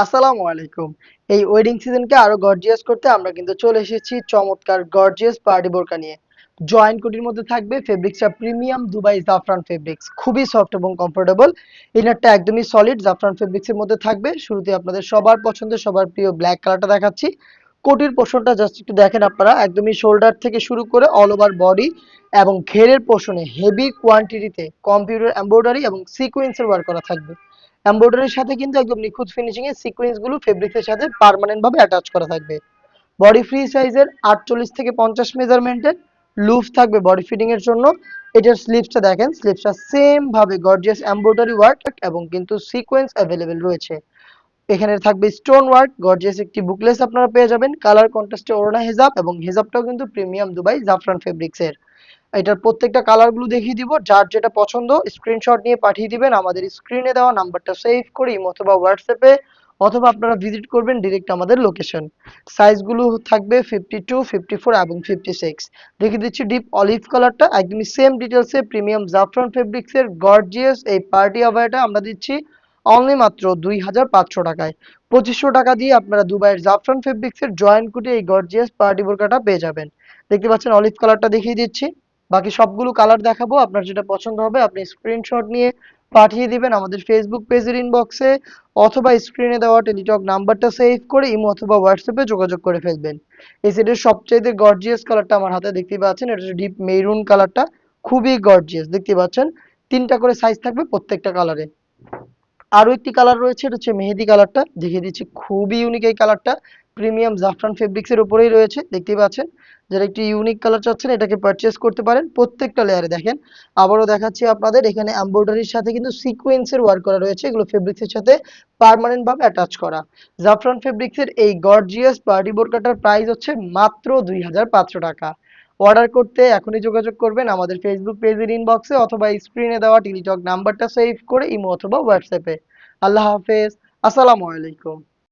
আসসালামু আলাইকুম। এই ওয়েডিং সিজনকে আরো গর্জিয়াস করতে আমরা কিন্তু চলে এসেছি চমৎকার গর্জিয়াস পার্টি বোরকা নিয়ে। জয়েন্ট কোটির মধ্যে থাকবে ফেব্রিক্সটা প্রিমিয়াম দুবাই জাফরান ফেব্রিক্স। খুবই সফট এবং কমফোর্টেবল। ইনারটা একদমই সলিড জাফরান ফেব্রিক্সের মধ্যে থাকবে। শুরুতে আপনাদের সবার পছন্দের সবার প্রিয় ব্ল্যাক কালারটা দেখাচ্ছি। কোটির পোর্শনটা জাস্ট একটু দেখেন আপনারা, একদমই শোল্ডার থেকে শুরু করে অল ওভার বডি এবং ঘেরের পোর্শনে হেভি কোয়ান্টিটিতে কম্পিউটার এমব্রয়ডারি এবং সিকোয়েন্সের ওয়ার্ক করা থাকবে। এমব্রয়ডারির সাথে কিন্তু একদম নিখুঁত ফিনিশিং এর সিকোয়েন্স গুলো ফেব্রিক্সের সাথে পার্মানেন্ট ভাবে অ্যাটাচ করা থাকবে। বডি ফ্রি সাইজের 48 থেকে 50 মেজারমেন্টের লুফ থাকবে বডি ফিটিং এর জন্য। এটার স্লিভসটা দেখেন, স্লিভসটা সেম ভাবে গর্জিয়াস এমব্রয়ডারি ওয়ার্ক এবং কিন্তু সিকোয়েন্স অ্যাভেলেবেল রয়েছে। এখানে থাকবে স্টোন ওয়ার্ক, গর্জিয়াস একটি বুকলেস আপনারা পেয়ে যাবেন। কালার কন্ট্রাস্টে ওড়না হেজাব এবং হেজাবটাও কিন্তু প্রিমিয়াম দুবাই জাফরান ফেব্রিক্স এর। এটার প্রত্যেকটা কালার গুলো দেখিয়ে দিব। যার যেটা পছন্দ স্ক্রিনশট নিয়ে পাঠিয়ে দিবেন আমাদের স্ক্রিনে দেওয়া নাম্বারটা সেভ করে ইমো অথবা হোয়াটসঅ্যাপে, অথবা আপনারা ভিজিট করবেন ডিরেক্ট আমাদের লোকেশন। সাইজগুলো থাকবে 52, 54 এবং 56। দেখিয়ে দিচ্ছি ডিপ অলিভ কালারটা, একদমই সেম ডিটেলসে প্রিমিয়াম জাফরান ফেব্রিক্স এর গর্জিয়াস এই পার্টি আবায়াটা আমরা দিচ্ছি অনলি মাত্র 2500 টাকায়। 2500 টাকা দিয়ে আপনারা দুবাইয়ের জাফরান ফেব্রিক্স এর জয়েন্ট কুটে এই গর্জিয়াস পার্টি বোরকাটা পেয়ে যাবেন। দেখতে পাচ্ছেন অলিভ কালারটা দেখিয়ে দিচ্ছি। বাকি সবগুলো কালার দেখাবো, আপনার যেটা পছন্দ হবে আপনি স্ক্রিনশট নিয়ে পাঠিয়ে দিবেন আমাদের ফেসবুক পেজের ইনবক্সে, অথবা স্ক্রিনে দেওয়া টেলিটক নাম্বারটা সেভ করে ইমো অথবা হোয়াটসঅ্যাপে যোগাযোগ করে ফেলবেন। এই সেটের সবচাইতে গর্জিয়াস কালারটা আমার হাতে দেখতে পাচ্ছেন, এটা হচ্ছে ডিপ মেরুন কালারটা। খুবই গর্জিয়াস দেখতে পাচ্ছেন। তিনটা করে সাইজ থাকবে প্রত্যেকটা কালারে। আরো একটি কালার রয়েছে, এটা হচ্ছে মেহেদি কালারটা, দেখিয়ে দিচ্ছি। খুবই ইউনিক এই কালারটা, প্রিমিয়াম জাফরান ফেব্রিক্স এর উপরেই রয়েছে দেখতেই পাচ্ছেন। যারা একটি ইউনিক কালার চাচ্ছেন এটাকে পারচেস করতে পারেন প্রত্যেকটা লেয়ারে। দেখেন আবারও দেখাচ্ছি আপনাদের, এখানে এমব্রয়ডারির সাথে কিন্তু সিকোয়েন্সের ওয়ার্ক করা রয়েছে, এগুলো ফেব্রিক্সের সাথে পার্মানেন্ট ভাবে অ্যাটাচ করা। জাফরান ফেব্রিক্সের এই গর্জিয়াস পার্টি বোরকাটার প্রাইস হচ্ছে মাত্র 2500 টাকা। অর্ডার করতে এখনই যোগাযোগ করবেন আমাদের ফেসবুক পেজের ইনবক্সে, অথবা স্ক্রিনে দেওয়া টেলিটক নাম্বারটা সেভ করে ইমো অথবা হোয়াটসঅ্যাপে। আল্লাহ হাফেজ। আসসালামু আলাইকুম।